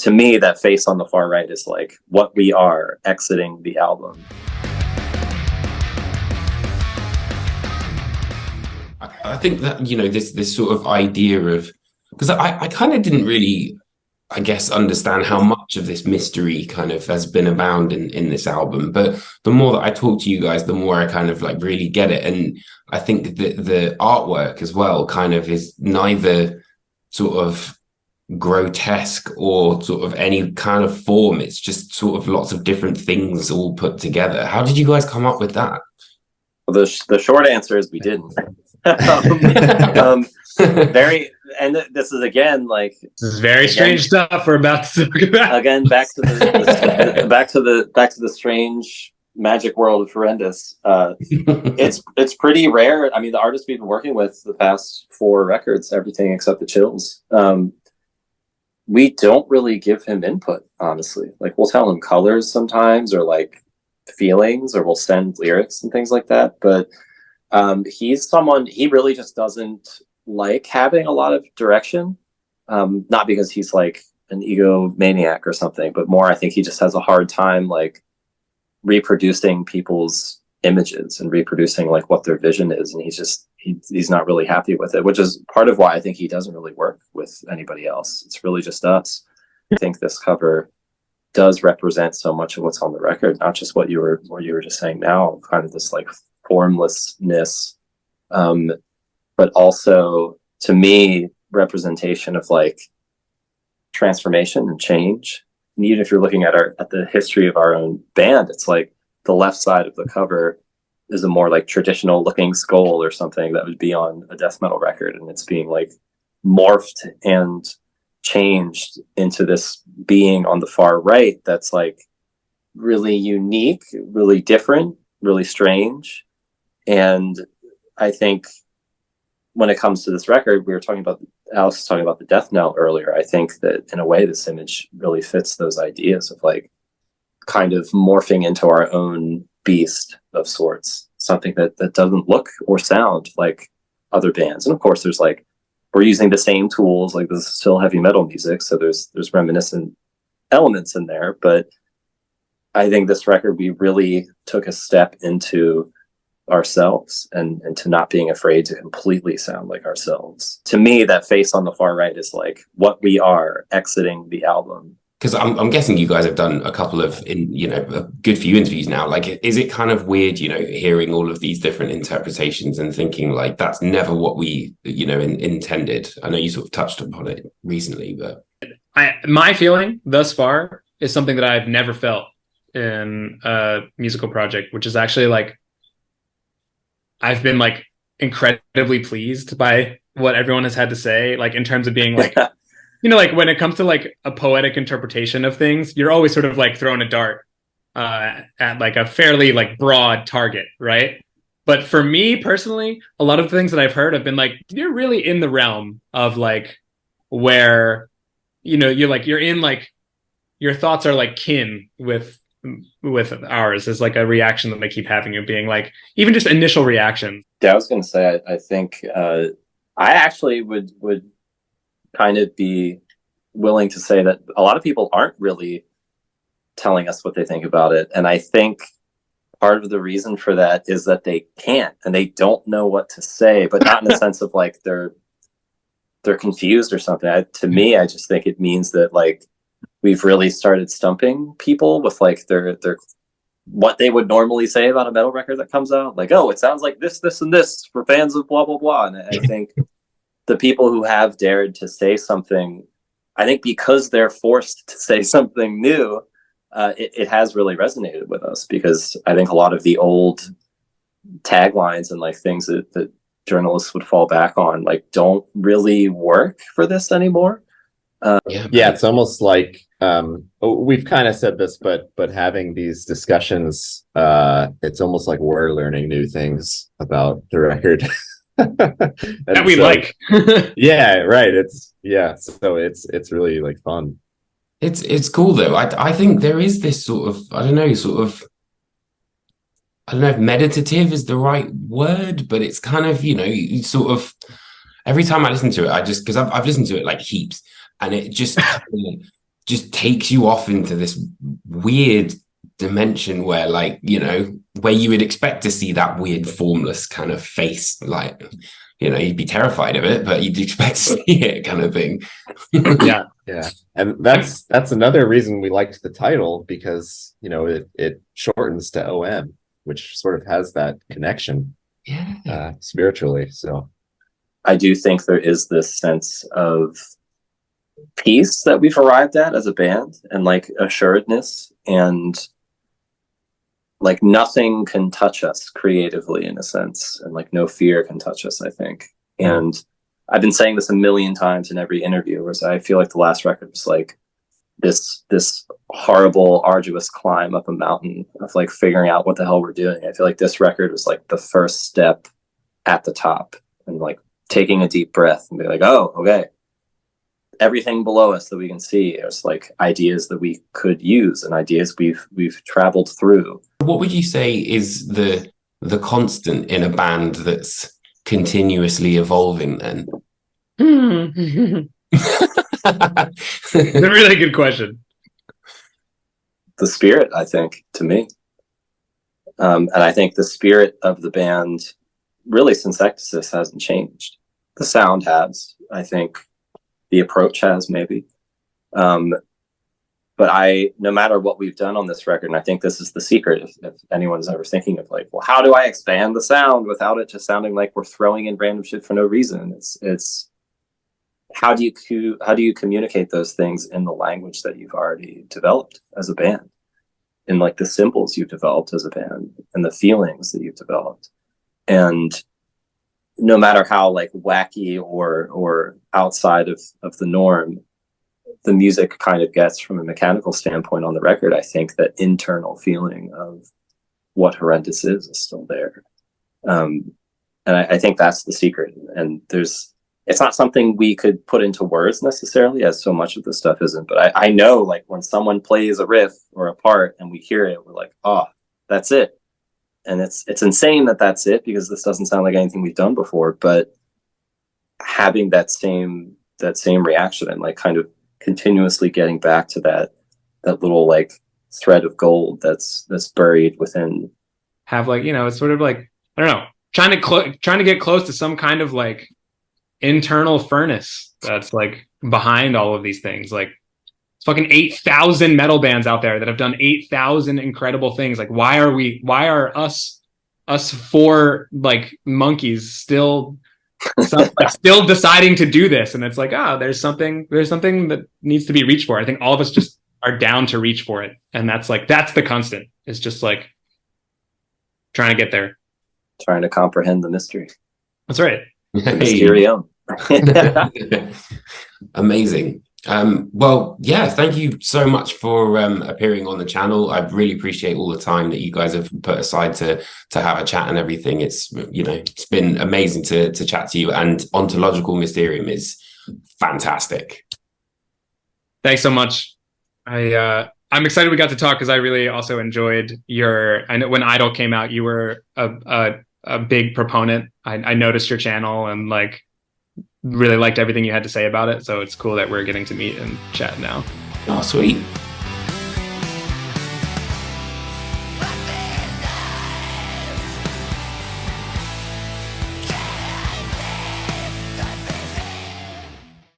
to me, that face on the far right is like what we are exiting the album. I think that, this sort of idea of, because I kind of didn't really, I guess, understand how much of this mystery kind of has been abound in this album. But the more that I talk to you guys, the more I kind of like really get it. And I think that the artwork as well kind of is neither sort of grotesque or sort of any kind of form. It's just sort of lots of different things all put together. How did you guys come up with that? Well, the short answer is we didn't. Very, and this is again like this is very strange stuff we're about to talk about. Again, back to the strange magic world of Horrendous. It's pretty rare. I mean, the artists we've been working with the past 4 records, everything except the Chills, we don't really give him input, honestly. Like, we'll tell him colors sometimes, or like feelings, or we'll send lyrics and things like that. But he's someone, he really just doesn't like having a lot of direction. Not because he's like an egomaniac or something, but more I think he just has a hard time like reproducing people's images and reproducing like what their vision is, and he's not really happy with it, which is part of why I think he doesn't really work with anybody else. It's really just us. I think this cover does represent so much of what's on the record, not just what you were just saying now, kind of this like formlessness, but also to me representation of like transformation and change. And even if you're looking at the history of our own band, it's like the left side of the cover is a more like traditional looking skull or something that would be on a death metal record, and it's being like morphed and changed into this being on the far right that's like really unique, really different, really strange. And I think when it comes to this record, Alex was talking about the death knell earlier. I think that in a way this image really fits those ideas of like kind of morphing into our own beast of sorts, something that doesn't look or sound like other bands. And of course there's like, we're using the same tools, like this is still heavy metal music, so there's reminiscent elements in there. But I think this record, we really took a step into ourselves and to not being afraid to completely sound like ourselves. To me, that face on the far right is like what we are exiting the album. Because I'm guessing you guys have done a couple of, a good few interviews now. Like, is it kind of weird, hearing all of these different interpretations and thinking like that's never what we, intended? I know you sort of touched upon it recently, but my feeling thus far is something that I've never felt in a musical project, which is actually like I've been like incredibly pleased by what everyone has had to say, like in terms of being like. Like when it comes to like a poetic interpretation of things, you're always sort of like throwing a dart at like a fairly like broad target, right? But for me personally, a lot of the things that I've heard have been like, you're really in the realm of like where, you're in like your thoughts are like kin with ours, is like a reaction that they keep having, of being like, even just initial reaction. Yeah, I was going to say, I think I actually would kind of be willing to say that a lot of people aren't really telling us what they think about it. And I think part of the reason for that is that they can't, and they don't know what to say, but not in the sense of like they're confused or something. To me, I just think it means that like we've really started stumping people with like their what they would normally say about a metal record that comes out. Like, oh, it sounds like this, and this for fans of blah, blah, blah. And I think the people who have dared to say something, I think because they're forced to say something new, it has really resonated with us, because I think a lot of the old taglines and like things that journalists would fall back on like don't really work for this anymore. Yeah, it's almost like we've kind of said this, but having these discussions, it's almost like we're learning new things about the record. That we like. Yeah, right. So it's really like fun. It's cool though. I think there is this sort of, I don't know if meditative is the right word, but it's kind of, you sort of, every time I listen to it, because I've listened to it like heaps, and it just just takes you off into this weird dimension where, like, you know, where you would expect to see that weird formless kind of face, like, you know, you'd be terrified of it, but you'd expect to see it, kind of thing. Yeah. Yeah. And that's another reason we liked the title, because, you know, it shortens to OM, which sort of has that connection spiritually. So I do think there is this sense of peace that we've arrived at as a band, and like assuredness, and like nothing can touch us creatively, in a sense, and like no fear can touch us, I think. And I've been saying this a million times in every interview, whereas I feel like the last record was like this horrible, arduous climb up a mountain of like figuring out what the hell we're doing. I feel like this record was like the first step at the top, and like taking a deep breath and be like, oh, okay, everything below us that we can see is like ideas that we could use, and ideas we've traveled through. What would you say is the constant in a band that's continuously evolving then? It's a really good question. The spirit, I think, to me. And I think the spirit of the band, really, since Ectasis, hasn't changed. The sound has, I think. The approach has, maybe. But no matter what we've done on this record, and I think this is the secret, if anyone's ever thinking of like, well, how do I expand the sound without it just sounding like we're throwing in random shit for no reason? It's how do you communicate those things in the language that you've already developed as a band, in like the symbols you've developed as a band, and the feelings that you've developed. And no matter how like wacky or outside of the norm the music kind of gets from a mechanical standpoint on the record, I think that internal feeling of what Horrendous is still there. And I think that's the secret. And it's not something we could put into words necessarily, as so much of this stuff isn't. But I know, like, when someone plays a riff or a part and we hear it, we're like, oh, that's it. And it's insane that that's it, because this doesn't sound like anything we've done before. But having that same reaction, and like kind of continuously getting back to that little like thread of gold that's buried within. Have, like, you know, it's sort of like, I don't know, trying to get close to some kind of like internal furnace that's like behind all of these things. Like, it's fucking 8,000 metal bands out there that have done 8,000 incredible things. Like, why are us four like monkeys still deciding to do this? And it's like, there's something that needs to be reached for. I think all of us just are down to reach for it, and that's the constant. It's just like trying to get there, trying to comprehend the mystery. That's right. Mysterium. Amazing. Well, yeah, thank you so much for appearing on the channel. I really appreciate all the time that you guys have put aside to have a chat and everything. It's, you know, it's been amazing to chat to you, and Ontological Mysterium is fantastic. Thanks so much. I'm excited we got to talk, because I really also enjoyed I know when Idol came out, you were a big proponent. I noticed your channel and like really liked everything you had to say about it. So it's cool that we're getting to meet and chat now. Oh, sweet.